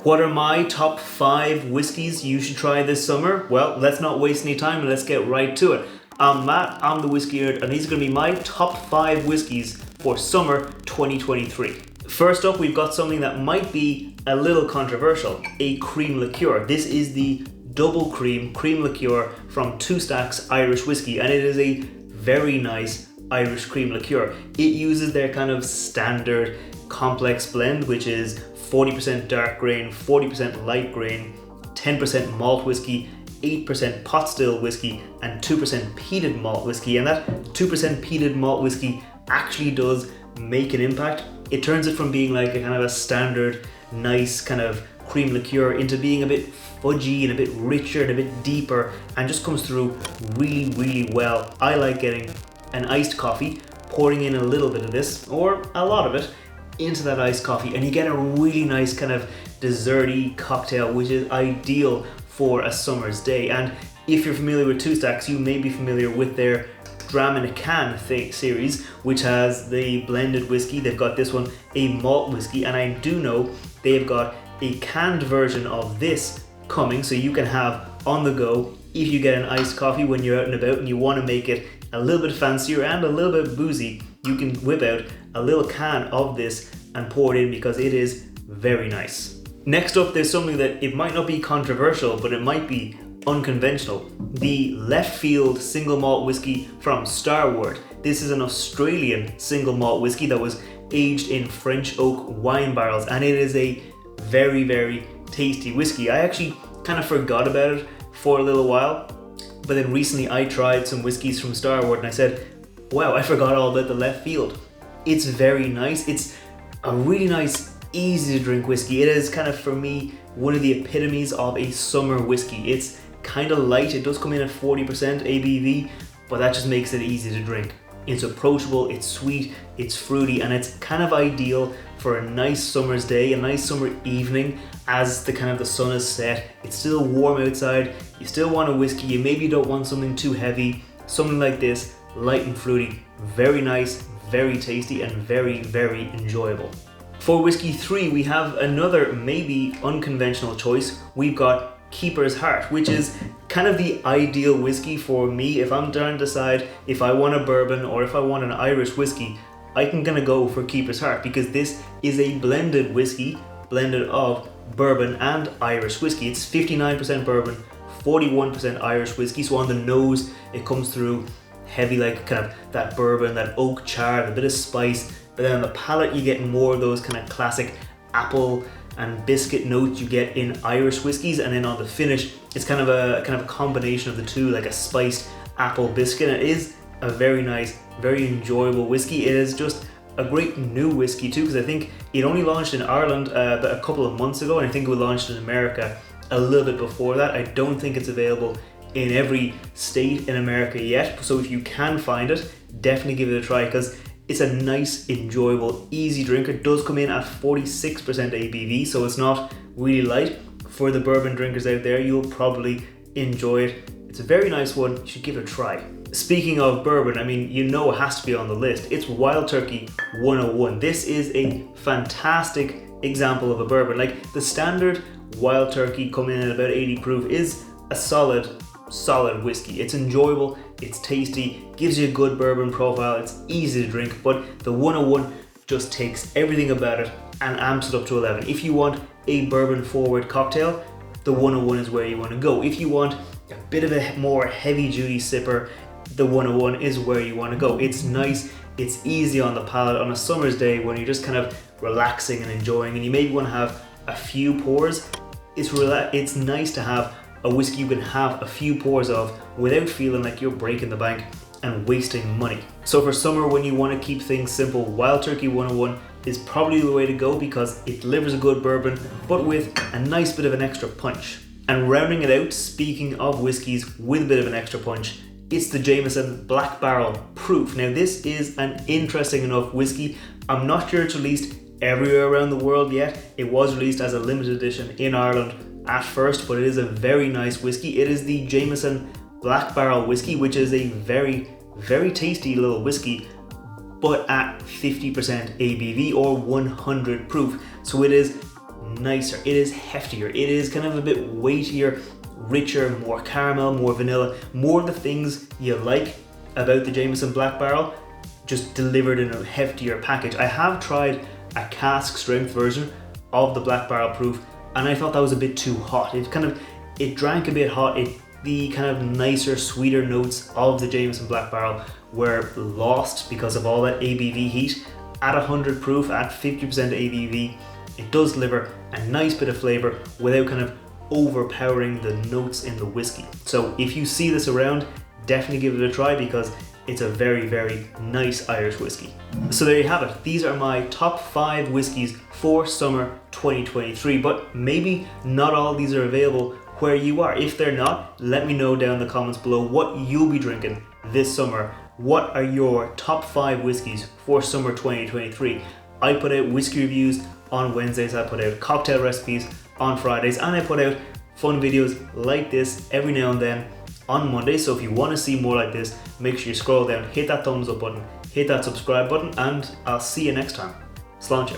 What are my top 5 whiskeys you should try this summer? Well, let's not waste any time and let's get right to it. I'm Matt, I'm the Whiskey Nerd, and these are going to be my top 5 whiskeys for summer 2023. First up, we've got something that might be a little controversial, a cream liqueur. This is the double cream liqueur from Two Stacks Irish Whiskey, and it is a very nice Irish cream liqueur. It uses their kind of standard complex blend, which is 40% dark grain, 40% light grain, 10% malt whiskey, 8% pot still whiskey, and 2% peated malt whiskey. And that 2% peated malt whiskey actually does make an impact. It turns it from being like a kind of a standard, nice kind of cream liqueur into being a bit fudgy and a bit richer and a bit deeper, and just comes through really, really well. I like getting an iced coffee, pouring in a little bit of this, or a lot of it, into that iced coffee, and you get a really nice kind of desserty cocktail, which is ideal for a summer's day. And if you're familiar with Two Stacks, you may be familiar with their Dram in a Can series, which has the blended whiskey. They've got this one, a malt whiskey, and I do know they've got a canned version of this coming, so you can have on the go if you get an iced coffee when you're out and about and you want to make it a little bit fancier and a little bit boozy. You can whip out a little can of this and pour it in because it is very nice. Next up, there's something that it might not be controversial, but it might be unconventional. The Left Field single malt whiskey from Starward. This is an Australian single malt whiskey that was aged in French oak wine barrels, and it is a very, very tasty whiskey. I actually kind of forgot about it for a little while, but then recently I tried some whiskeys from Starward and I said, wow, I forgot all about the Left Field. It's very nice. It's a really nice, easy to drink whiskey. It is kind of, for me, one of the epitomes of a summer whiskey. It's kind of light. It does come in at 40% ABV, but that just makes it easy to drink. It's approachable, it's sweet, it's fruity, and it's kind of ideal for a nice summer's day, a nice summer evening as the sun is set. It's still warm outside, you still want a whiskey, you maybe don't want something too heavy. Something like this, light and fruity, very nice, very tasty, and very, very enjoyable. For whiskey 3, we have another maybe unconventional choice. We've got Keeper's Heart, which is kind of the ideal whiskey for me. If I'm trying to decide if I want a bourbon or if I want an Irish whiskey, I can gonna go for Keeper's Heart because this is a blended whiskey, blended of bourbon and Irish whiskey. It's 59% bourbon, 41% Irish whiskey. So on the nose, it comes through heavy, like kind of that bourbon, that oak char, a bit of spice. But then on the palate, you get more of those kind of classic apple and biscuit notes you get in Irish whiskies, and then on the finish, it's kind of a combination of the two, like a spiced apple biscuit. And it is a very nice, very enjoyable whiskey. It is just a great new whiskey too, because I think it only launched in Ireland about a couple of months ago, and I think it was launched in America a little bit before that. I don't think it's available in every state in America yet, so if you can find it, definitely give it a try because it's a nice, enjoyable, easy drink. It does come in at 46% ABV, so it's not really light. For the bourbon drinkers out there, you'll probably enjoy it. It's a very nice one, you should give it a try. Speaking of bourbon, I mean, you know it has to be on the list. It's Wild Turkey 101. This is a fantastic example of a bourbon. Like the standard Wild Turkey coming in at about 80 proof is a solid whiskey. It's enjoyable, it's tasty, gives you a good bourbon profile, it's easy to drink, but the 101 just takes everything about it and amps it up to 11. If you want a bourbon forward cocktail, the 101 is where you want to go. If you want a bit of a more heavy duty sipper, the 101 is where you want to go. It's nice, it's easy on the palate on a summer's day when you're just kind of relaxing and enjoying, and you maybe want to have a few pours. It's nice to have a whiskey you can have a few pours of without feeling like you're breaking the bank and wasting money. So for summer, when you want to keep things simple, Wild Turkey 101 is probably the way to go because it delivers a good bourbon, but with a nice bit of an extra punch. And rounding it out, speaking of whiskeys with a bit of an extra punch, it's the Jameson Black Barrel Proof. Now this is an interesting enough whiskey. I'm not sure it's released everywhere around the world yet. It was released as a limited edition in Ireland at first, but it is a very nice whiskey. It is the Jameson Black Barrel Whiskey, which is a very, very tasty little whiskey, but at 50% ABV or 100 proof. So it is nicer, it is heftier, it is kind of a bit weightier, richer, more caramel, more vanilla, more of the things you like about the Jameson Black Barrel, just delivered in a heftier package. I have tried a cask strength version of the Black Barrel Proof, and I thought that was a bit too hot. It drank a bit hot. The kind of nicer, sweeter notes of the Jameson Black Barrel were lost because of all that ABV heat. At 100 proof, at 50% ABV, it does deliver a nice bit of flavor without kind of overpowering the notes in the whiskey. So if you see this around, definitely give it a try because it's a very, very nice Irish whiskey. So there you have it. These are my top 5 whiskeys for summer 2023, but maybe not all these are available where you are. If they're not, let me know down in the comments below what you'll be drinking this summer. What are your top 5 whiskeys for summer 2023? I put out whiskey reviews on Wednesdays, I put out cocktail recipes on Fridays, and I put out fun videos like this every now and then on Monday. So if you want to see more like this, make sure you scroll down, hit that thumbs up button, hit that subscribe button, and I'll see you next time. Sláinte.